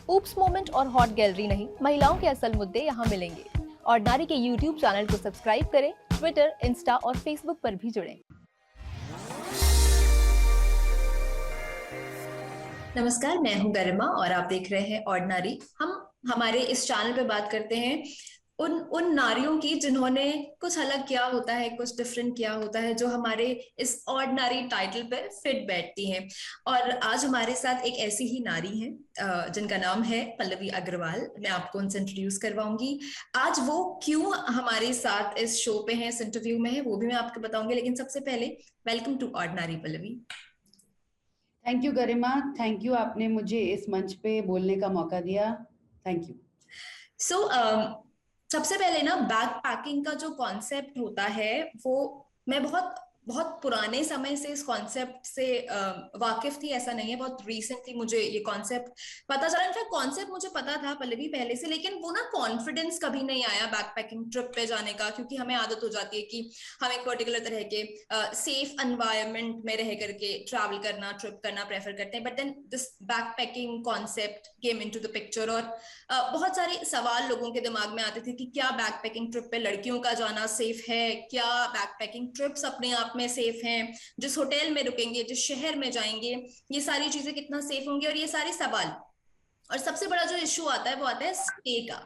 Oops moment और hot gallery नहीं, महिलाओं के असल मुद्दे यहाँ मिलेंगे। ऑर्डिनरी के यूट्यूब चैनल को सब्सक्राइब करें, ट्विटर, इंस्टा और फेसबुक पर भी जुड़ें। नमस्कार, मैं हूं गरिमा और आप देख रहे हैं ऑर्डिनरी। हम हमारे इस चैनल पे बात करते हैं उन उन नारियों की जिन्होंने कुछ अलग किया होता है, कुछ डिफरेंट किया होता है, जो हमारे इस ऑर्डिनरी टाइटल पे फिट बैठती हैं। और आज हमारे साथ एक ऐसी ही नारी हैं जिनका नाम है पल्लवी अग्रवाल। मैं आपको उनसे इंट्रोड्यूस करवाऊंगी। आज वो क्यों हमारे साथ इस शो पे हैं, इस इंटरव्यू में है, वो भी मैं आपको बताऊंगी। लेकिन सबसे पहले welcome to ordinary Pallavi. Thank you Garima, thank you, आपने मुझे इस मंच पे बोलने का मौका दिया। Thank you. सो सबसे पहले ना, बैक पैकिंग का जो कॉन्सेप्ट होता है वो, मैं बहुत बहुत पुराने समय से इस कॉन्सेप्ट से वाकिफ थी, ऐसा नहीं है। बहुत रिसेंटली मुझे ये कॉन्सेप्ट पता चला। इनफैक्ट कॉन्सेप्ट मुझे पता था पहले भी, पहले से, लेकिन वो ना कॉन्फिडेंस कभी नहीं आया बैक पैकिंग ट्रिप पे जाने का, क्योंकि हमें आदत हो जाती है कि हम एक पर्टिकुलर तरह के सेफ एनवायरनमेंट में रह करके ट्रैवल करना, ट्रिप करना प्रेफर करते हैं। But then this backpacking concept came into the picture, और बहुत सारे सवाल लोगों के दिमाग में आते थे कि क्या बैकपैकिंग ट्रिप पे लड़कियों का जाना सेफ है, क्या बैकपैकिंग ट्रिप्स अपने आप में सेफ हैं, जिस होटल में रुकेंगे, जिस शहर में जाएंगे, ये सारी चीजें कितना सेफ होंगी, और ये सारे सवाल। और सबसे बड़ा जो इशू आता है वो आता है स्टे का।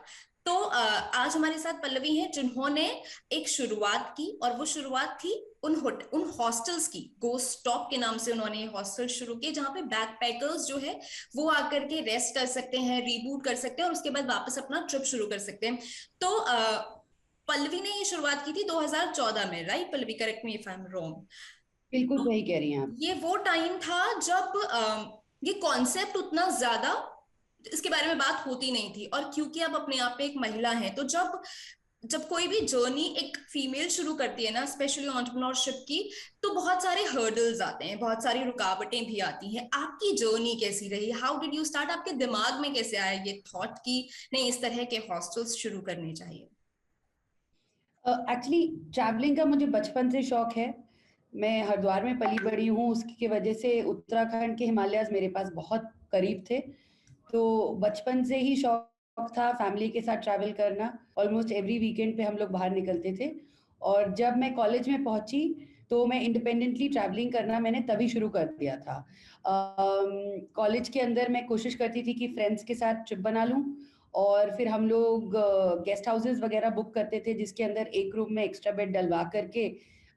तो आज हमारे साथ पल्लवी हैं, जिन्होंने एक शुरुआत की, और वो शुरुआत थी उन हॉस्टल्स की। गोस्ट स्टॉप के नाम से उन्होंने ये हॉस्टल शुरू किए, जहां पे बैकपैकर्स जो है वो आकर के रेस्ट कर सकते हैं, रीबूट कर सकते हैं, और उसके बाद वापस अपना ट्रिप शुरू कर सकते हैं। तो पल्लवी ने ये शुरुआत की थी 2014 में, right Pallavi? Correct me if I am wrong. बिल्कुल सही कह रही हैं आप। ये वो टाइम था जब ये कॉन्सेप्ट उतना ज्यादा, इसके बारे में बात होती नहीं थी। और क्योंकि आप अपने आप में एक महिला हैं, तो जब जब कोई भी जर्नी एक फीमेल शुरू करती है ना, स्पेशली एंटरप्रेन्योरशिप की, तो बहुत सारे हर्डल्स आते हैं, बहुत सारी रुकावटें भी आती हैं। आपकी जर्नी कैसी रही? How did you start? आपके दिमाग में कैसे आया ये थॉट कि नहीं, इस तरह के हॉस्टल्स शुरू करने चाहिए? एक्चुअली ट्रैवलिंग का मुझे बचपन से शौक है। मैं हरिद्वार में पली बड़ी हूँ, उसकी वजह से उत्तराखंड के हिमालयाज मेरे पास बहुत करीब थे। तो बचपन से ही शौक था फैमिली के साथ ट्रैवल करना। ऑलमोस्ट एवरी वीकेंड पे हम लोग बाहर निकलते थे। और जब मैं कॉलेज में पहुंची तो मैं इंडिपेंडेंटली ट्रैवलिंग करना मैंने तभी शुरू कर दिया था। कॉलेज के अंदर मैं कोशिश करती थी कि फ्रेंड्स के साथ ट्रिप बना लूं, और फिर हम लोग गेस्ट हाउसेस वगैरह बुक करते थे, जिसके अंदर एक रूम में एक्स्ट्रा बेड डलवा करके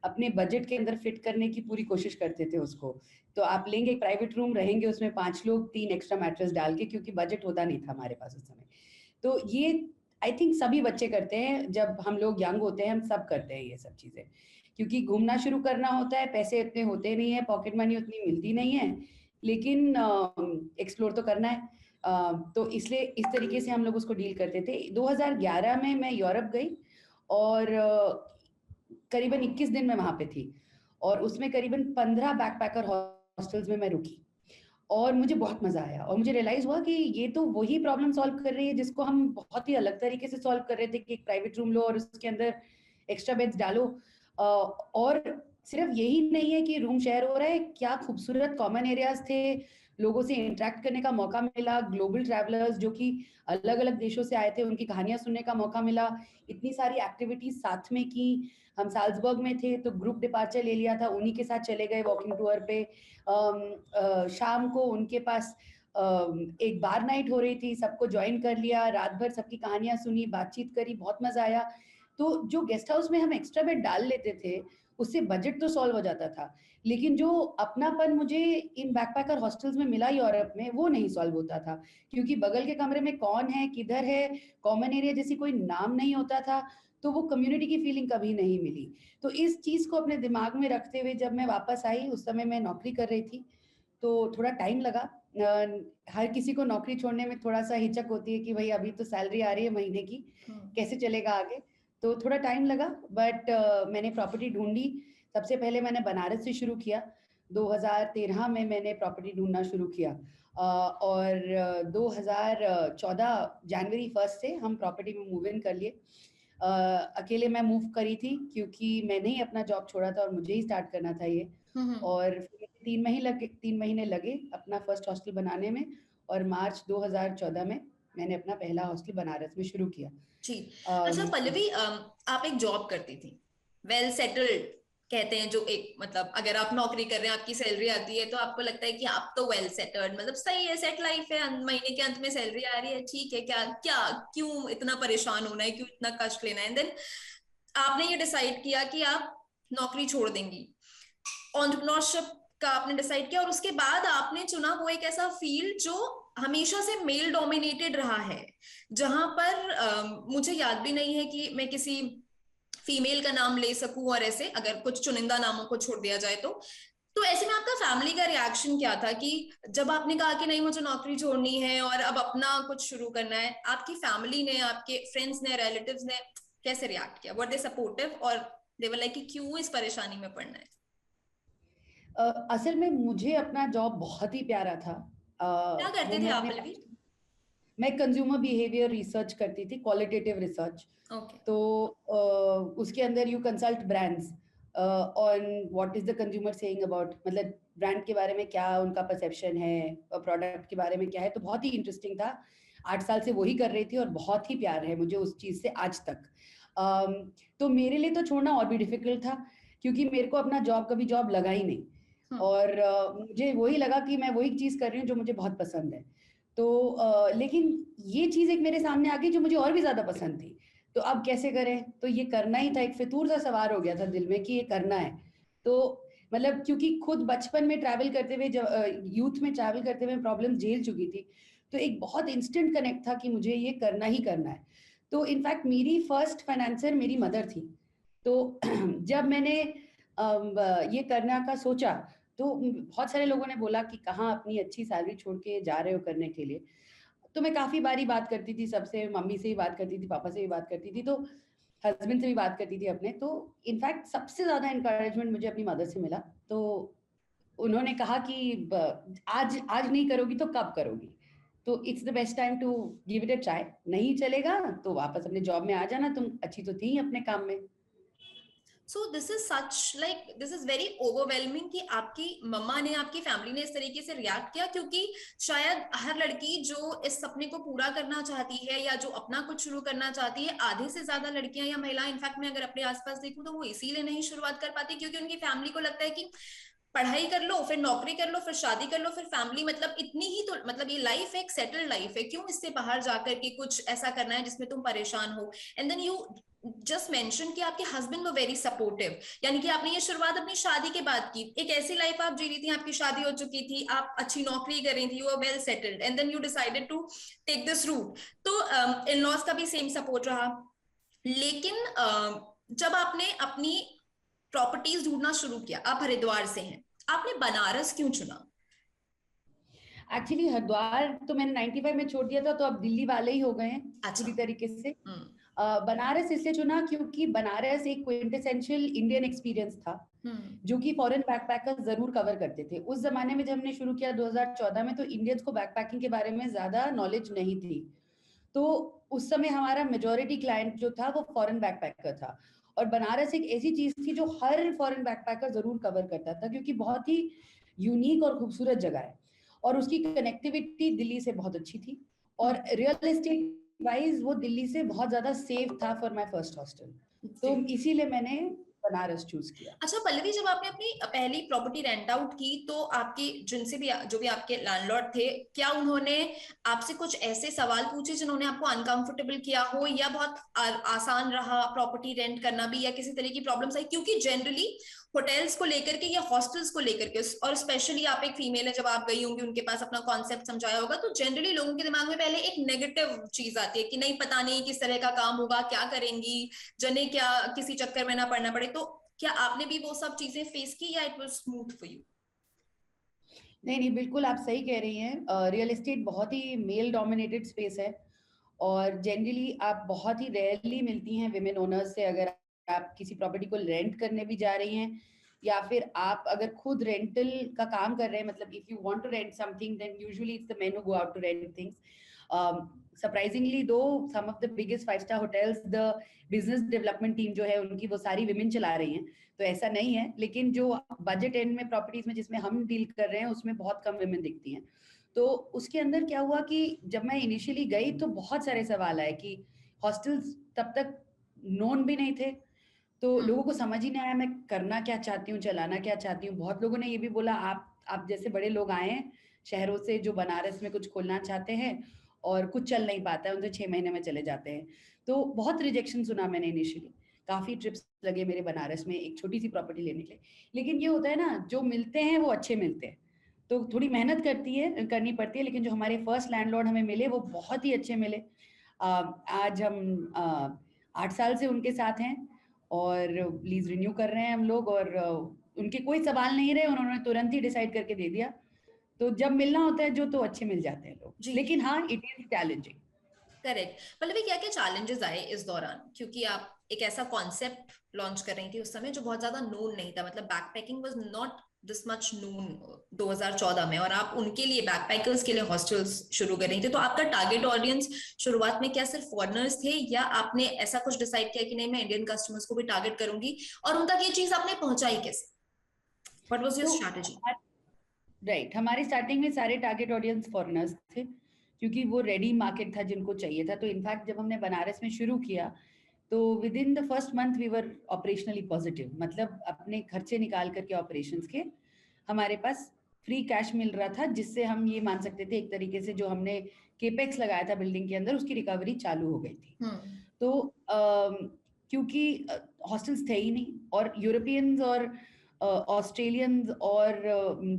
अपने बजट के अंदर फिट करने की पूरी कोशिश करते थे उसको। तो आप लेंगे एक प्राइवेट रूम, रहेंगे उसमें 5 लोग, 3 एक्स्ट्रा मैट्रेस डाल के, क्योंकि बजट होता नहीं था हमारे पास उस समय। तो ये आई थिंक सभी बच्चे करते हैं, जब हम लोग यंग होते हैं हम सब करते हैं ये सब चीज़ें। क्योंकि घूमना शुरू करना होता है, पैसे इतने होते नहीं है, पॉकेट मनी उतनी मिलती नहीं है, लेकिन एक्सप्लोर तो करना है। तो इसलिए इस तरीके से हम लोग उसको डील करते थे। 2011 में मैं यूरोप गई, और करीबन 21 दिन मैं वहाँ पे थी, और उसमें करीबन 15 बैकपैकर हॉस्टल्स में मैं रुकी, और मुझे बहुत मज़ा आया। और मुझे रियलाइज़ हुआ कि ये तो वही प्रॉब्लम सॉल्व कर रही है जिसको हम बहुत ही अलग तरीके से सॉल्व कर रहे थे, कि एक प्राइवेट रूम लो और उसके अंदर एक्स्ट्रा बेड्स डालो। और सिर्फ यही नहीं है कि रूम शेयर हो रहा है, क्या खूबसूरत कॉमन एरियाज थे, लोगों से इंटरेक्ट करने का मौका मिला, ग्लोबल ट्रैवलर्स जो कि अलग अलग देशों से आए थे उनकी कहानियां सुनने का मौका मिला, इतनी सारी एक्टिविटीज साथ में की। हम साल्जबर्ग में थे तो ग्रुप डिपार्चर ले लिया था, उन्हीं के साथ चले गए वॉकिंग टूर पे। शाम को उनके पास एक बार नाइट हो रही थी, सबको ज्वाइन कर लिया, रात भर सबकी कहानियां सुनी, बातचीत करी, बहुत मजा आया। तो जो गेस्ट हाउस में हम एक्स्ट्रा बेड डाल लेते थे, उससे बजट तो सॉल्व हो जाता था, लेकिन जो अपनापन मुझे इन बैकपैकर हॉस्टल्स में मिला यूरोप में, वो नहीं सॉल्व होता था। क्योंकि बगल के कमरे में कौन है, किधर है, कॉमन एरिया जैसी कोई नाम नहीं होता था, तो वो कम्युनिटी की फीलिंग कभी नहीं मिली। तो इस चीज को अपने दिमाग में रखते हुए जब मैं वापस आई, उस समय मैं नौकरी कर रही थी, तो थोड़ा टाइम लगा। हर किसी को नौकरी छोड़ने में थोड़ा सा हिचक होती है कि भाई अभी तो सैलरी आ रही है महीने की, कैसे चलेगा आगे। तो थोड़ा टाइम लगा, बट मैंने प्रॉपर्टी ढूंढी। सबसे पहले मैंने बनारस से शुरू किया। 2013 में मैंने प्रॉपर्टी ढूंढना शुरू किया, और 2014 जनवरी 1 से हम प्रॉपर्टी में मूव इन कर लिए। अकेले मैं मूव करी थी, क्योंकि मैंने ही अपना जॉब छोड़ा था और मुझे ही स्टार्ट करना था ये। और फिर 3 महीने लगे अपना फर्स्ट हॉस्टल बनाने में, और मार्च 2014 में मैंने अपना पहला हॉस्टल बनारस में शुरू किया। जी। अच्छा पल्लवी, आप एक जॉब करती थी, वेल सेटल्ड कहते हैं, जो एक मतलब अगर आप नौकरी कर रहे हैं, आपकी सैलरी आती है तो आपको लगता है कि आप तो वेल सेटल्ड, मतलब सही है, सेट लाइफ है, महीने के अंत में सैलरी आ रही है, ठीक है, क्या क्या क्यों इतना परेशान होना है, क्यों इतना कष्ट लेना है। देन आपने ये डिसाइड किया कि आप नौकरी छोड़ देंगी, एंटरप्रेन्योरशिप का आपने डिसाइड किया, और उसके बाद आपने चुना वो एक ऐसा फील्ड जो हमेशा से मेल डोमिनेटेड रहा है, जहां पर मुझे याद भी नहीं है कि मैं किसी फीमेल का नाम ले सकूं, और ऐसे अगर कुछ चुनिंदा नामों को छोड़ दिया जाए तो ऐसे में आपका फैमिली का रिएक्शन क्या था कि जब आपने कहा कि नहीं मुझे नौकरी छोड़नी है और अब अपना कुछ शुरू करना है, आपकी फैमिली ने, आपके फ्रेंड्स ने, रिलेटिव्स ने कैसे रिएक्ट किया? वर दे सपोर्टिव और दे वर लाइक कि क्यों इस परेशानी में पड़ना है? असल में मुझे अपना जॉब बहुत ही प्यारा था। क्या करते वो थे मैं आप अपने पल्लवी? मैं कंज्यूमर बिहेवियर रिसर्च करती थी, क्वालिटेटिव रिसर्च। ओके। तो उसके अंदर you consult brands on what is the consumer saying about, मतलब ब्रांड के बारे में क्या उनका परसेप्शन है, प्रोडक्ट के बारे में क्या है। तो बहुत ही इंटरेस्टिंग था। 8 साल से वही कर रही थी और बहुत ही प्यार है मुझे उस चीज से आज तक। तो मेरे लिए तो छोड़ना और भी डिफिकल्ट था, क्योंकि मेरे को अपना जॉब कभी जॉब लगा ही नहीं। और मुझे वही लगा कि मैं वही चीज कर रही हूँ जो मुझे बहुत पसंद है। तो लेकिन ये चीज एक मेरे सामने आ गई जो मुझे और भी ज्यादा पसंद थी। तो अब कैसे करें? तो ये करना ही था, एक फितूर सा सवार हो गया था दिल में कि ये करना है। तो मतलब क्योंकि खुद बचपन में ट्रैवल करते हुए, यूथ में ट्रैवल करते हुए प्रॉब्लम झेल चुकी थी, तो एक बहुत इंस्टेंट कनेक्ट था कि मुझे ये करना ही करना है। तो इनफैक्ट मेरी फर्स्ट फाइनेंसर मेरी मदर थी। तो जब मैंने ये करने का सोचा, तो बहुत सारे लोगों ने बोला कि कहाँ अपनी अच्छी सैलरी छोड़ के जा रहे हो करने के लिए। तो मैं काफी बारी बात करती थी सबसे, मम्मी से भी बात करती थी, पापा से भी बात करती थी, तो हस्बैंड से भी बात करती थी अपने। तो इनफैक्ट सबसे ज्यादा एनकरेजमेंट मुझे अपनी मदर से मिला। तो उन्होंने कहा कि आज आज नहीं करोगी तो कब करोगी? तो it's the best time to give it a try. नहीं चलेगा तो वापस अपने जॉब में आ जाना, तुम अच्छी तो थी अपने काम में। सो this is such like this is very overwhelming कि आपकी मम्मा ने, आपकी फैमिली ने इस तरीके से रिएक्ट किया, क्योंकि शायद हर लड़की जो इस सपने को पूरा करना चाहती है या जो अपना कुछ शुरू करना चाहती है, आधे से ज्यादा लड़कियां या महिलाएं, इनफैक्ट मैं अगर अपने आसपास देखूं तो वो इसीलिए नहीं शुरुआत कर पाती क्योंकि उनकी फैमिली को लगता है कि पढ़ाई कर लो, फिर नौकरी कर लो, फिर शादी कर लो, फिर फैमिली, मतलब इतनी ही तो, मतलब ये लाइफ एक सेटल्ड लाइफ है, क्यों इससे बाहर जाकर के कुछ ऐसा करना है जिसमें तुम परेशान हो। And then you just mention कि आपके हस्बैंड वो वेरी सपोर्टिव, यानी कि आपने ये शुरुआत अपनी शादी के बाद की, एक ऐसी लाइफ आप जी रही थी, आपकी शादी हो चुकी थी, आप अच्छी नौकरी कर रही थी, you are well settled, and then you decided to take this route. तो इन लॉज का भी सेम सपोर्ट रहा। लेकिन जब आपने अपनी प्रॉपर्टीज ढूंढना शुरू किया, आप हरिद्वार से हैं, आपने बनारस क्यों चुना? एक्चुअली हरिद्वार तो मैंने 95 में छोड़ दिया था, तो अब दिल्ली वाले ही हो गए हैं अच्छा। पूरी तरीके से। बनारस इसलिए चुना क्योंकि बनारस एक क्विंटेसेंशियल इंडियन एक्सपीरियंस था, जो कि फॉरेन बैकपैकर्स जरूर कवर करते थे। उस जमाने में जब हमने शुरू किया 2014 में, तो इंडियंस को बैकपैकिंग के बारे में ज्यादा नॉलेज नहीं थी। तो उस समय हमारा मेजोरिटी क्लाइंट जो था वो फॉरेन बैकपैकर था, और बनारस एक ऐसी चीज थी जो हर फॉरेन बैकपैकर जरूर कवर करता था, क्योंकि बहुत ही यूनिक और खूबसूरत जगह है, और उसकी कनेक्टिविटी दिल्ली से बहुत अच्छी थी, और रियल एस्टेट वाइज वो दिल्ली से बहुत ज्यादा सेफ था फॉर माय फर्स्ट हॉस्टल। तो इसीलिए मैंने बनारस चूज किया। अच्छा पल्लवी, जब आपने अपनी पहली प्रॉपर्टी रेंट आउट की तो आपकी जिनसे भी, जो भी आपके लैंडलॉर्ड थे, क्या उन्होंने आपसे कुछ ऐसे सवाल पूछे जिन्होंने आपको अनकंफर्टेबल किया हो, या बहुत आसान रहा प्रॉपर्टी रेंट करना भी, या किसी तरह की प्रॉब्लम्स आई? क्योंकि जनरली होटल्स को लेकर के या हॉस्टल्स को लेकर के, और स्पेशली आप एक फीमेल है, जब आप गई होंगी उनके पास अपना कॉन्सेप्ट समझाया होगा, तो जनरली लोगों के दिमाग में पहले एक नेगेटिव चीज आती है कि नहीं, पता नहीं किस तरह का काम होगा, क्या करेंगी, जने क्या किसी चक्कर में ना पड़ना पड़े। तो क्या आपने भी वो सब चीजें फेस की या it was smooth for you? नहीं नहीं, बिल्कुल आप सही कह रही हैं। रियल एस्टेट बहुत ही मेल डोमिनेटेड स्पेस है, और जनरली आप बहुत ही रेयरली मिलती हैं विमेन ओनर्स से। अगर आप किसी प्रॉपर्टी को रेंट करने भी जा रही हैं, या फिर आप अगर खुद रेंटल का काम कर रहे हैं, मतलब if you want to rent something, then usually it's the men who go out to rent things. Surprisingly though, some of the biggest 5 star hotels, the business development team जो है उनकी, वो सारी विमेन चला रही हैं। तो ऐसा नहीं है, लेकिन जो बजट एंड में प्रॉपर्टीज में जिसमें हम डील कर रहे हैं उसमें बहुत कम विमेन दिखती हैं। तो उसके अंदर क्या हुआ कि जब मैं इनिशियली गई तो बहुत सारे सवाल आए कि हॉस्टल्स तब तक नोन भी नहीं थे, तो लोगों को समझ ही नहीं आया मैं करना क्या चाहती हूँ, चलाना क्या चाहती हूँ। बहुत लोगों ने ये भी बोला आप जैसे बड़े लोग आए हैं शहरों से जो बनारस में कुछ खोलना चाहते हैं और कुछ चल नहीं पाता है, उनसे 6 महीने में चले जाते हैं। तो बहुत रिजेक्शन सुना मैंने इनिशियली, काफ़ी ट्रिप्स लगे मेरे बनारस में एक छोटी सी प्रॉपर्टी लेने के लिए। लेकिन ये होता है ना, जो मिलते हैं वो अच्छे मिलते हैं, तो थोड़ी मेहनत करनी पड़ती है, लेकिन जो हमारे फर्स्ट लैंडलॉर्ड हमें मिले वो बहुत ही अच्छे मिले। आज हम 8 साल से उनके साथ हैं और लीज रिन्यू कर रहे हैं हम लोग, और उनके कोई सवाल नहीं रहे, उन्होंने तुरंत ही डिसाइड करके दे दिया। तो जब मिलना होता है जो, तो अच्छे मिल जाते हैं लोग, लेकिन हाँ it is challenging. Correct. Pallavi, क्या क्या चैलेंजेस आए इस दौरान, क्योंकि आप एक ऐसा कॉन्सेप्ट लॉन्च कर रही थी उस समय जो बहुत ज्यादा नोन नहीं था, मतलब backpacking was not this much known 2014 में, और आप उनके लिए बैकपैकर्स के लिए हॉस्टल्स शुरू कर रही थी। तो आपका टारगेट ऑडियंस शुरुआत में क्या सिर्फ फॉरेनर्स थे, या आपने ऐसा कुछ डिसाइड किया कि नहीं मैं इंडियन कस्टमर्स को भी टारगेट करूंगी, और उन तक ये चीज आपने पहुंचाई कैसे? What was your strategy? Right, हमारी स्टार्टिंग में सारे टारगेट ऑडियंस फॉरेनर्स थे, क्योंकि वो रेडी मार्केट था जिनको चाहिए था। तो इनफैक्ट जब हमने बनारस में शुरू किया तो within the first month we were operationally positive, मतलब अपने खर्चे निकाल करके ऑपरेशंस के हमारे पास फ्री कैश मिल रहा था, जिससे हम ये मान सकते थे एक तरीके से जो हमने केपेक्स लगाया था बिल्डिंग के अंदर उसकी रिकवरी चालू हो गई थी। तो क्योंकि हॉस्टल्स थे ही नहीं, और यूरोपियंस और ऑस्ट्रेलियंस और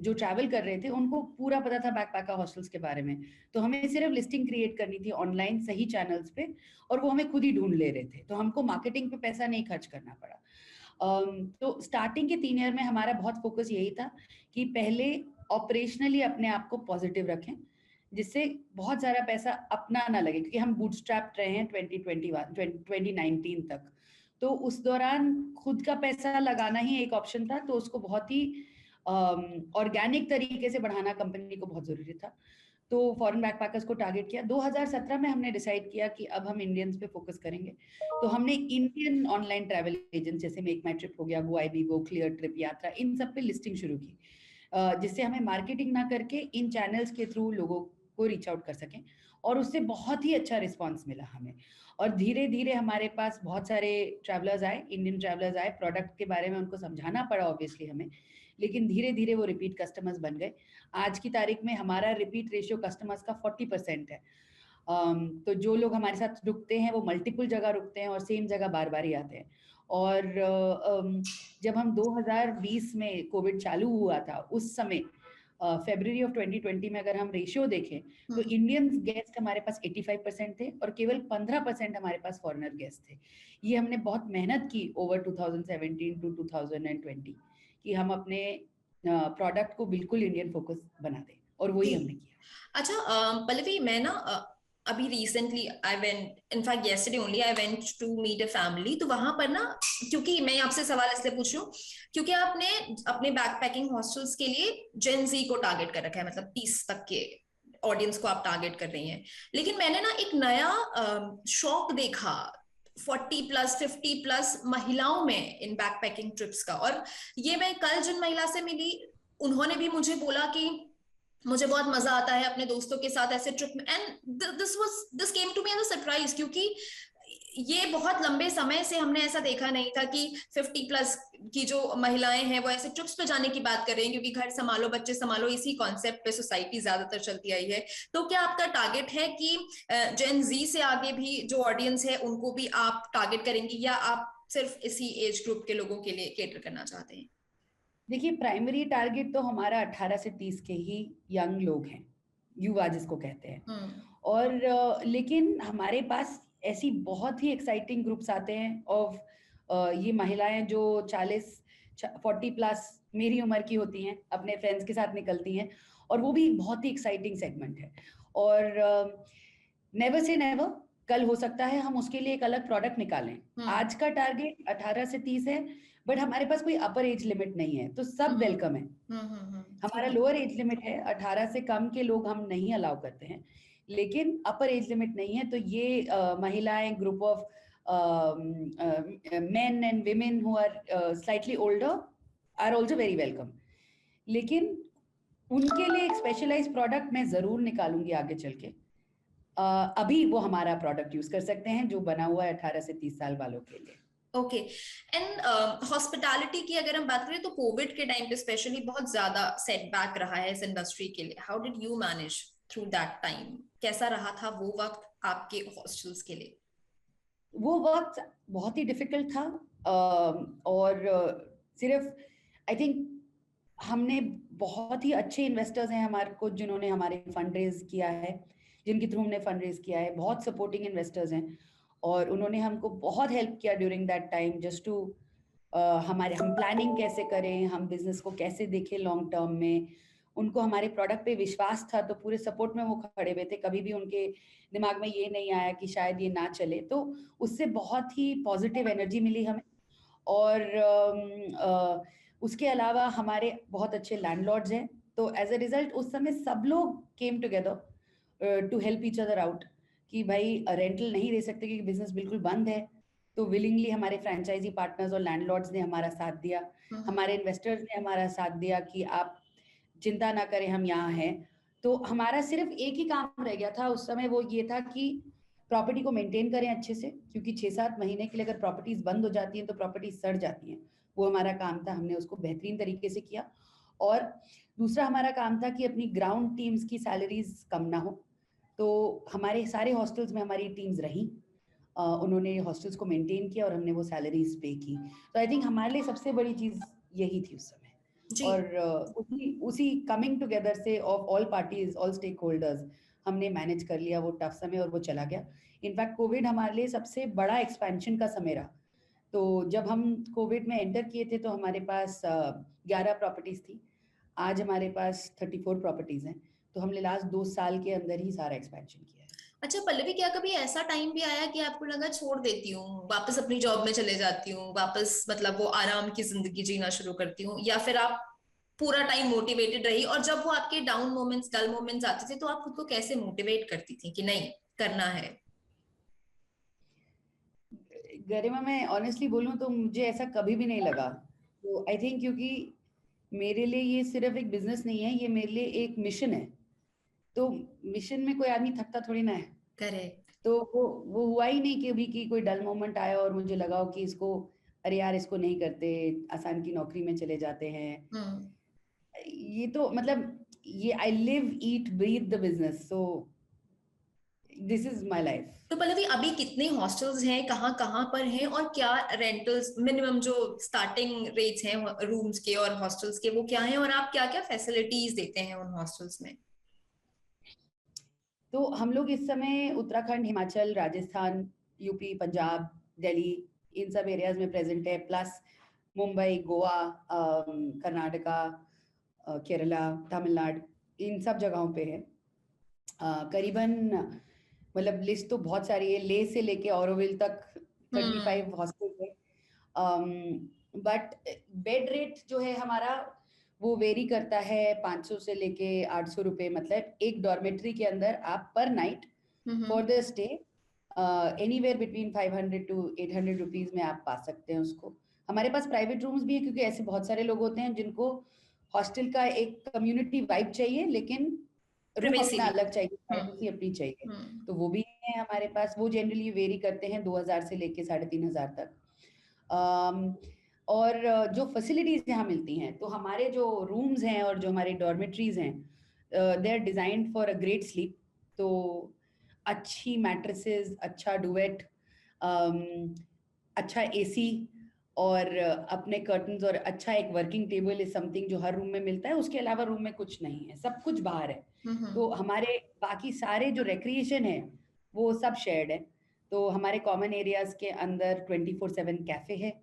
जो ट्रैवल कर रहे थे उनको पूरा पता था बैकपैकर हॉस्टल्स के बारे में, तो हमें सिर्फ लिस्टिंग क्रिएट करनी थी ऑनलाइन सही चैनल्स पे, और वो हमें खुद ही ढूंढ ले रहे थे, तो हमको मार्केटिंग पे पैसा नहीं खर्च करना पड़ा। तो स्टार्टिंग के 3 ईयर में हमारा बहुत फोकस यही था कि पहले ऑपरेशनली अपने आप को पॉजिटिव रखें, जिससे बहुत सारा पैसा अपना ना लगे, क्योंकि हम बूटस्ट्रैप्ड रहे हैं 2019 तक। तो उस दौरान खुद का पैसा लगाना ही एक ऑप्शन था, तो उसको बहुत ही ऑर्गेनिक तरीके से बढ़ाना कंपनी को बहुत जरूरी था। तो फॉरेन बैकपैकर्स को टारगेट किया। 2017 में हमने डिसाइड किया कि अब हम इंडियंस पे फोकस करेंगे, तो हमने इंडियन ऑनलाइन ट्रैवल एजेंट जैसे मेक माई ट्रिप हो गया, गो क्लियर ट्रिप, यात्रा, इन सब पे लिस्टिंग शुरू की, जिससे हमें मार्केटिंग ना करके इन चैनल्स के थ्रू लोगों को रीच आउट कर सकें, और उससे बहुत ही अच्छा रिस्पॉन्स मिला हमें। और धीरे धीरे हमारे पास बहुत सारे ट्रैवलर्स आए, इंडियन ट्रैवलर्स आए, प्रोडक्ट के बारे में उनको समझाना पड़ा ऑब्वियसली हमें, लेकिन धीरे धीरे वो रिपीट कस्टमर्स बन गए। आज की तारीख में हमारा रिपीट रेशियो कस्टमर्स का 40% है। तो जो लोग हमारे साथ रुकते हैं वो मल्टीपल जगह रुकते हैं और सेम जगह बार बार ही आते हैं। और जब हम 2020 में कोविड चालू हुआ था उस समय फरवरी ऑफ 2020 में अगर हम रेशियो देखें तो इंडियन गेस्ट हमारे पास 85% थे और केवल 15% हमारे पास फॉरेनर गेस्ट थे। ये हमने बहुत मेहनत की ओवर 2017 टू 2020 कि हम अपने प्रोडक्ट को बिल्कुल इंडियन फोकस बना दें, और वही हमने किया। अच्छा पल्लवी, मैं ना अभी recently I went, in fact yesterday only I went to meet a family. तो वहां पर ना, क्योंकि मैं आपसे सवाल इसलिए पूछ रही हूँ क्योंकि आपने अपने बैकपैकिंग हॉस्टल्स के लिए जेन ज़ी को टारगेट कर रखा है, मतलब 30 तक के ऑडियंस को आप टारगेट कर रही हैं। लेकिन मैंने ना एक नया शौक देखा 40+, 50+ महिलाओं में इन बैकपैकिंग ट्रिप्स का। और ये मैं कल जिन महिला से मिली उन्होंने भी मुझे बोला कि मुझे बहुत मजा आता है अपने दोस्तों के साथ ऐसे ट्रिप में, and this came to me as a surprise, क्योंकि ये बहुत लंबे समय से हमने ऐसा देखा नहीं था कि 50+ की जो महिलाएं हैं वो ऐसे ट्रिप्स पे जाने की बात कर रही हैं, क्योंकि घर संभालो बच्चे संभालो इसी कॉन्सेप्ट पे सोसाइटी ज्यादातर चलती आई है। तो क्या आपका टारगेट है कि जेन जी से आगे भी जो ऑडियंस है उनको भी आप टारगेट करेंगी, या आप सिर्फ इसी एज ग्रुप के लोगों के लिए केटर करना चाहते हैं? देखिए, प्राइमरी टारगेट तो हमारा 18 से 30 के ही यंग लोग हैं, युवा जिसको कहते हैं। और लेकिन हमारे पास ऐसी बहुत ही एक्साइटिंग ग्रुप्स आते हैं ऑफ ये महिलाएं जो 40+ मेरी उम्र की होती हैं, अपने फ्रेंड्स के साथ निकलती हैं, और वो भी बहुत ही एक्साइटिंग सेगमेंट है। और नेवर से नेवर, कल हो सकता है हम उसके लिए एक अलग प्रोडक्ट निकालें। आज का टारगेट 18 से 30 है, बट हमारे पास कोई अपर एज लिमिट नहीं है, तो सब वेलकम है। हमारा लोअर एज लिमिट है, 18 से कम के लोग हम नहीं अलाउ करते हैं, लेकिन अपर एज लिमिट नहीं है। तो ये महिलाएं, group of men and women who are slightly older are also very welcome. लेकिन उनके लिए एक स्पेशलाइज्ड प्रोडक्ट मैं जरूर निकालूंगी आगे चल के। अभी वो हमारा प्रोडक्ट यूज कर सकते हैं जो बना हुआ है 18 से 30 साल वालों के लिए। ओके। एंड हॉस्पिटैलिटी की अगर हम बात करें तो कोविड के टाइम पे स्पेशली बहुत ज्यादा सेटबैक रहा है इस इंडस्ट्री के लिए। How did you manage through that time? कैसा रहा था वो वक्त आपके हॉस्टल्स के लिए? वो वक्त बहुत ही डिफिकल्ट था। और सिर्फ आई थिंक हमने बहुत ही अच्छे इन्वेस्टर्स हैं हमारे को जिन्होंने हमारे फंड रेज किया है, जिनके थ्रू हमने फंड रेज किया है। बहुत सपोर्टिंग इन्वेस्टर्स हैं और उन्होंने हमको बहुत हेल्प किया during that time just to हम प्लानिंग कैसे करें, हम बिजनेस को कैसे देखें लॉन्ग टर्म में। उनको हमारे प्रोडक्ट पे विश्वास था तो पूरे सपोर्ट में वो खड़े हुए थे। कभी भी उनके दिमाग में ये नहीं आया कि शायद ये ना चले, तो उससे बहुत ही पॉजिटिव एनर्जी मिली हमें। और उसके अलावा हमारे बहुत अच्छे लैंडलॉर्ड्स हैं, तो एज अ रिजल्ट उस समय सब लोग came together to help each other out कि भाई रेंटल नहीं दे सकते क्योंकि बिजनेस बिल्कुल बंद है। तो विलिंगली हमारे फ्रेंचाइजी पार्टनर्स और लैंडलॉर्ड्स ने हमारा साथ दिया, हमारे इन्वेस्टर्स ने हमारा साथ दिया कि आप चिंता ना करें, हम यहाँ हैं। तो हमारा सिर्फ एक ही काम रह गया था उस समय, वो ये था कि प्रॉपर्टी को मेंटेन करें अच्छे से, क्योंकि 6-7 महीने के लिए अगर प्रॉपर्टीज बंद हो जाती हैं तो प्रॉपर्टीज सड़ जाती हैं। वो हमारा काम था, हमने उसको बेहतरीन तरीके से किया। और दूसरा हमारा काम था कि अपनी ग्राउंड टीम्स की सैलरीज कम ना हो, तो हमारे सारे हॉस्टल्स में हमारी टीम्स रहीं। उन्होंने हॉस्टल्स को मेंटेन किया और हमने वो सैलरीज पे की। तो आई थिंक हमारे लिए सबसे बड़ी चीज यही थी उस समय। जी। और उसी उसी कमिंग टुगेदर से of all parties, all stakeholders, हमने मैनेज कर लिया वो टफ समय और वो चला गया। इनफैक्ट कोविड हमारे लिए सबसे बड़ा एक्सपेंशन का समय रहा। तो जब हम कोविड में एंटर किए थे तो हमारे पास 11 प्रॉपर्टीज थी। आज हमारे पास 34 प्रॉपर्टीज हैं। तो हमने लास्ट 2 साल के अंदर ही सारा एक्सपेंशन किया है। अच्छा पल्लवी, क्या कभी ऐसा टाइम भी आया कि आपको लगा छोड़ देती हूँ, वापस अपनी जॉब में चले जाती हूँ, वापस मतलब वो आराम की जिंदगी जीना शुरू करती हूँ, या फिर आप पूरा टाइम मोटिवेटेड रही? और जब वो आपके डाउन मोमेंट्स, डल मोमेंट्स आते थे तो आप खुद को कैसे मोटिवेट करती थी कि नहीं करना है? गरिमा, मैं ऑनेस्टली बोलूं तो मुझे ऐसा कभी भी नहीं लगा। तो आई थिंक क्योंकि मेरे लिए ये सिर्फ एक बिजनेस नहीं है, ये मेरे लिए एक मिशन है। तो मिशन में कोई आदमी थकता थोड़ी ना है। करेक्ट। तो वो हुआ ही नहीं कि अभी कि कोई डल मोमेंट आया और मुझे लगा हो कि इसको, अरे यार इसको नहीं करते, आसान की नौकरी में चले जाते हैं। हम्म। ये तो मतलब ये I live eat breathe the business, so this is my life. तो पल्लवी, अभी कितने हॉस्टल्स हैं, कहाँ कहाँ पर हैं, और क्या रेंटल्स मिनिमम जो स्टार्टिंग रेट्स हैं रूम्स के और हॉस्टल्स के वो क्या हैं, और आप क्या क्या फैसिलिटीज देते हैं उन हॉस्टल्स में? तो हम लोग इस समय उत्तराखंड, हिमाचल, राजस्थान, यूपी, पंजाब, दिल्ली, इन सब एरियाज में प्रेजेंट है, प्लस मुंबई, गोवा, कर्नाटका, केरला, तमिलनाडु, इन सब जगहों पे है। करीबन मतलब लिस्ट तो बहुत सारी है, ले से लेके ऑरोविल तक 35 हॉस्टल है। बट बेड रेट जो है हमारा वो वेरी करता है 500 से लेके 800 रुपए, मतलब एक डॉर्मेट्री के अंदर आप पर night for the stay anywhere between 500 to 800 rupees में आप पा सकते हैं उसको। हमारे पास प्राइवेट रूम्स भी है क्योंकि ऐसे बहुत सारे लोग होते हैं जिनको हॉस्टल का एक कम्युनिटी वाइब चाहिए लेकिन रूम प्राइवेसी अपना भी। अलग चाहिए, हम्म। प्राइवेसी अपनी चाहिए। हम्म। तो वो भी है हमारे पास। वो जनरली वेरी करते हैं 2000 से लेके 3500 तक। अम, और जो फैसिलिटीज यहाँ मिलती हैं, तो हमारे जो रूम्स हैं और जो हमारे डॉर्मेट्रीज हैं, they are designed for a great sleep. तो अच्छी मैट्रेसेस, अच्छा डुवेट, अच्छा एसी और अपने कर्टन्स और अच्छा एक वर्किंग टेबल इज समथिंग जो हर रूम में मिलता है। उसके अलावा रूम में कुछ नहीं है, सब कुछ बाहर है। तो हमारे बाकी सारे जो रिक्रिएशन है वो सब शेयर्ड है। तो हमारे कॉमन एरियाज के अंदर 24/7 कैफे है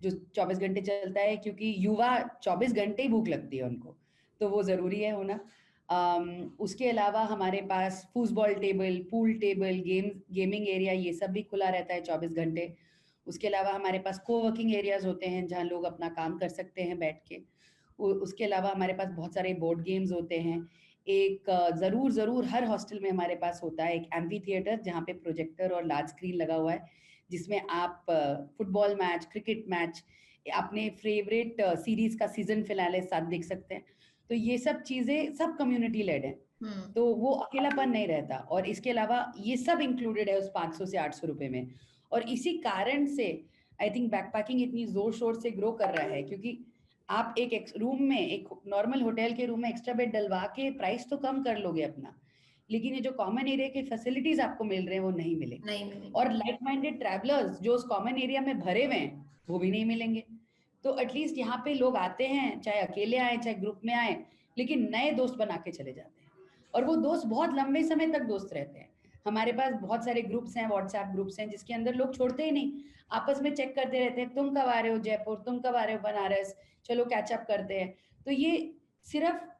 जो 24 घंटे चलता है, क्योंकि युवा 24 घंटे ही भूख लगती है उनको, तो वो जरूरी है होना। उसके अलावा हमारे पास football table, pool table, gaming area, ये सब भी खुला रहता है 24 घंटे। उसके अलावा हमारे पास कोवर्किंग एरियाज होते हैं जहाँ लोग अपना काम कर सकते हैं बैठ के। उसके अलावा हमारे पास बहुत सारे बोर्ड गेम्स होते हैं। एक जरूर हर हॉस्टल में हमारे पास होता है एक एम्फी थिएटर जहाँ पे प्रोजेक्टर और लार्ज स्क्रीन लगा हुआ है, जिसमें आप फुटबॉल मैच, क्रिकेट मैच, अपने फेवरेट सीरीज का सीजन फिनाले साथ देख सकते हैं। तो ये सब चीजें सब कम्युनिटी लेड है, तो वो अकेलापन नहीं रहता। और इसके अलावा ये सब इंक्लूडेड है उस 500 से 800 रुपए में। और इसी कारण से आई थिंक बैकपैकिंग इतनी जोर शोर से ग्रो कर रहा है, क्योंकि आप एक रूम में, एक नॉर्मल होटल के रूम में एक्स्ट्रा बेड डलवा के प्राइस तो कम कर लोगे अपना, लेकिन ये जो कॉमन एरिया के फैसिलिटीज आपको मिल रहे हैं वो नहीं मिलेंगे। और लाइक माइंडेड ट्रैवलर्स जो उस कॉमन एरिया में भरे हुए हैं वो भी नहीं मिलेंगे। तो एटलीस्ट यहाँ पे लोग आते हैं, चाहे अकेले आए चाहे ग्रुप में आए, लेकिन नए दोस्त बना के चले जाते हैं, और वो दोस्त बहुत लंबे समय तक दोस्त रहते हैं। हमारे पास बहुत सारे ग्रुप्स हैं, व्हाट्सएप ग्रुप्स हैं, जिसके अंदर लोग छोड़ते ही नहीं, आपस में चेक करते रहते हैं, तुम कब आ रहे हो जयपुर, तुम कब आ रहे हो बनारस, चलो कैचअप करते हैं। तो ये सिर्फ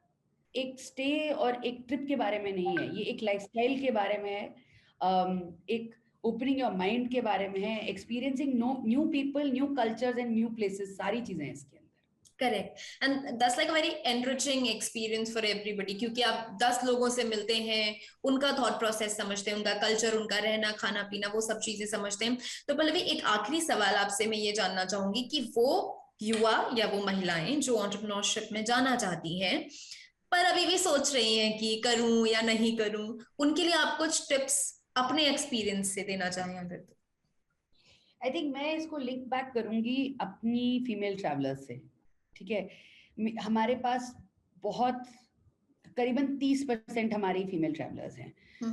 एक स्टे और एक ट्रिप के बारे में नहीं है, ये एक लाइफस्टाइल के बारे में है, एक ओपनिंग योर माइंड के बारे में है, experiencing new people, new cultures and new places, सारी चीजें हैं इसके अंदर। Correct, and that's like a very enriching experience for everybody, क्योंकि आप 10 लोगों से मिलते हैं, उनका थॉट प्रोसेस समझते हैं, उनका कल्चर, उनका रहना खाना पीना, वो सब चीजें समझते हैं। तो पल्लवी, एक आखिरी सवाल आपसे मैं ये जानना चाहूंगी कि वो युवा या वो महिलाएं जो एंटरप्रेन्योरशिप में जाना चाहती हैं पर अभी भी सोच रही हैं कि करूं या नहीं करूं, उनके लिए आप कुछ टिप्स अपने एक्सपीरियंस से देना चाहें अगर तो? आई थिंक मैं इसको लिंक बैक करूंगी अपनी फीमेल ट्रैवलर्स से, ठीक है। हमारे पास बहुत करीबन 30% हमारी फीमेल ट्रैवलर्स हैं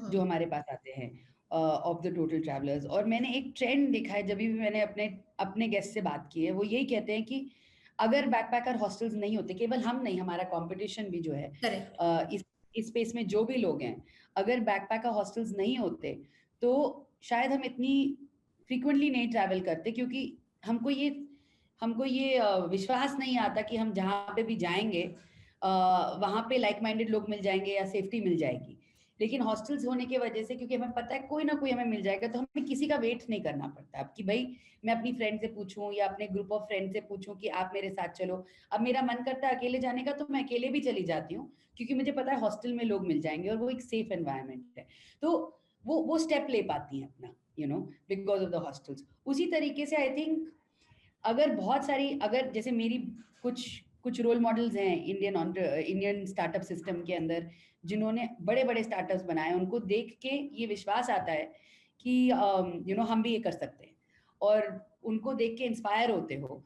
जो हमारे पास आते हैं ऑफ द टोटल ट्रैवलर्स। और मैंने एक ट्रेंड देखा है, जब भी मैंने अपने गेस्ट से बात की है, वो यही कहते हैं कि अगर बैकपैकर हॉस्टल्स नहीं होते, केवल हम नहीं, हमारा कंपटीशन भी जो है इस स्पेस में जो भी लोग हैं, अगर बैकपैकर हॉस्टल्स नहीं होते तो शायद हम इतनी फ्रीक्वेंटली नहीं ट्रैवल करते, क्योंकि हमको ये विश्वास नहीं आता कि हम जहाँ पे भी जाएंगे वहाँ पे लाइक माइंडेड लोग मिल जाएंगे या सेफ्टी मिल जाएगी। लेकिन हॉस्टल्स होने की वजह से, क्योंकि हमें पता है कोई ना कोई हमें मिल जाएगा, तो हमें किसी का वेट नहीं करना पड़ता अब कि भाई मैं अपनी फ्रेंड से पूछूं या अपने ग्रुप ऑफ फ्रेंड से पूछूं कि आप मेरे साथ चलो। अब मेरा मन करता है अकेले जाने का, तो मैं अकेले भी चली जाती हूँ, क्योंकि मुझे पता है हॉस्टल में लोग मिल जाएंगे और वो एक सेफ एनवायरनमेंट है। तो वो स्टेप ले पाती हैं अपना, बिकॉज ऑफ द हॉस्टल्स। उसी तरीके से आई थिंक अगर जैसे मेरी कुछ रोल मॉडल्स हैं इंडियन स्टार्टअप सिस्टम के अंदर, जिन्होंने बड़े बड़े स्टार्टअप्स बनाए, उनको देख के ये विश्वास आता है कि हम भी ये कर सकते हैं, और उनको देख के इंस्पायर होते हो।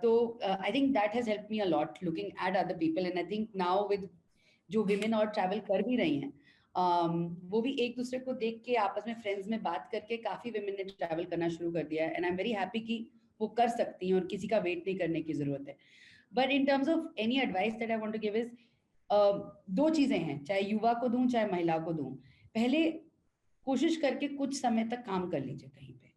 तो I think that has help me a lot looking at other people, and I think now with जो विमेन और ट्रैवल कर भी रही हैं, वो भी एक दूसरे को देख के आपस में फ्रेंड्स में बात करके काफी विमेन ने ट्रैवल करना शुरू कर दिया है, and I am very happy कि वो कर सकती हैं और किसी का वेट नहीं करने की जरूरत है। But in terms of any advice that I want to give is, दो चीजें हैं, चाहे युवा को दूं चाहे महिला को दूं। पहले कोशिश करके कुछ समय तक काम कर लीजिए कहीं पे,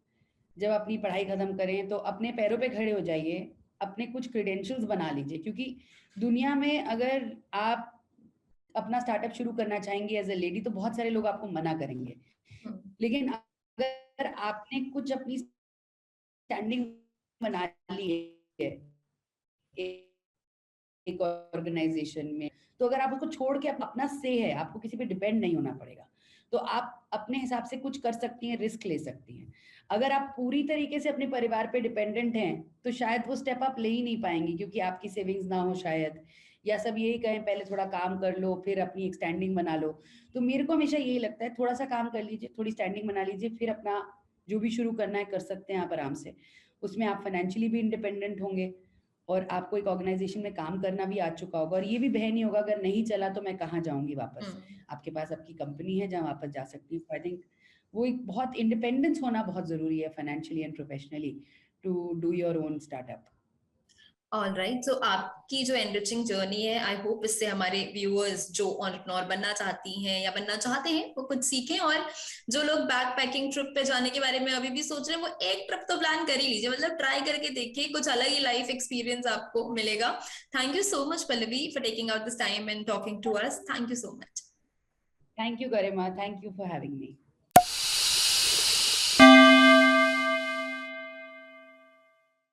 जब अपनी पढ़ाई खत्म करें तो अपने पैरों पे खड़े हो जाइए, अपने कुछ क्रेडेंशियल्स बना लीजिए, क्योंकि दुनिया में अगर आप अपना स्टार्टअप शुरू करना चाहेंगे एज ए लेडी तो बहुत सारे लोग आपको मना करेंगे, लेकिन अगर आपने कुछ अपनी स्टैंडिंग बना ली है एक ऑर्गेनाइजेशन में, तो अगर आप उसको छोड़ के अपना से है, आपको किसी पे डिपेंड नहीं होना पड़ेगा, तो आप अपने हिसाब से कुछ कर सकती हैं, रिस्क ले सकती हैं। अगर आप पूरी तरीके से अपने परिवार पे डिपेंडेंट हैं तो शायद वो स्टेप आप ले ही नहीं पाएंगे, क्योंकि आपकी सेविंग्स ना हो शायद, या सब यही कहें पहले थोड़ा काम कर लो फिर अपनी एक स्टैंडिंग बना लो। तो मेरे को हमेशा यही लगता है, थोड़ा सा काम कर लीजिए, थोड़ी स्टैंडिंग बना लीजिए, फिर अपना जो भी शुरू करना है कर सकते हैं आप आराम से। उसमें आप फाइनेंशियली भी इंडिपेंडेंट होंगे और आपको एक ऑर्गेनाइजेशन में काम करना भी आ चुका होगा, और ये भी भय नहीं होगा अगर नहीं चला तो मैं कहाँ जाऊंगी वापस, आपके पास आपकी कंपनी है जहाँ वापस जा सकती हूँ। आई थिंक वो एक बहुत इंडिपेंडेंस होना बहुत जरूरी है financially and professionally to do your own startup. Alright, so आपकी जो एनरिचिंग जर्नी है, आई होप इससे हमारे व्यूअर्स जो एंटरप्रेन्योर बनना चाहती हैं या बनना चाहते हैं वो कुछ सीखें, और जो लोग बैक पैकिंग ट्रिप पे जाने के बारे में अभी भी सोच रहे हैं वो एक ट्रिप तो प्लान कर ही लीजिए, मतलब ट्राई करके देखिए, कुछ अलग ही लाइफ एक्सपीरियंस आपको मिलेगा। Thank you so much Pallavi for taking out this time and talking to us. Thank you so much. Thank you Garima, thank you for having me.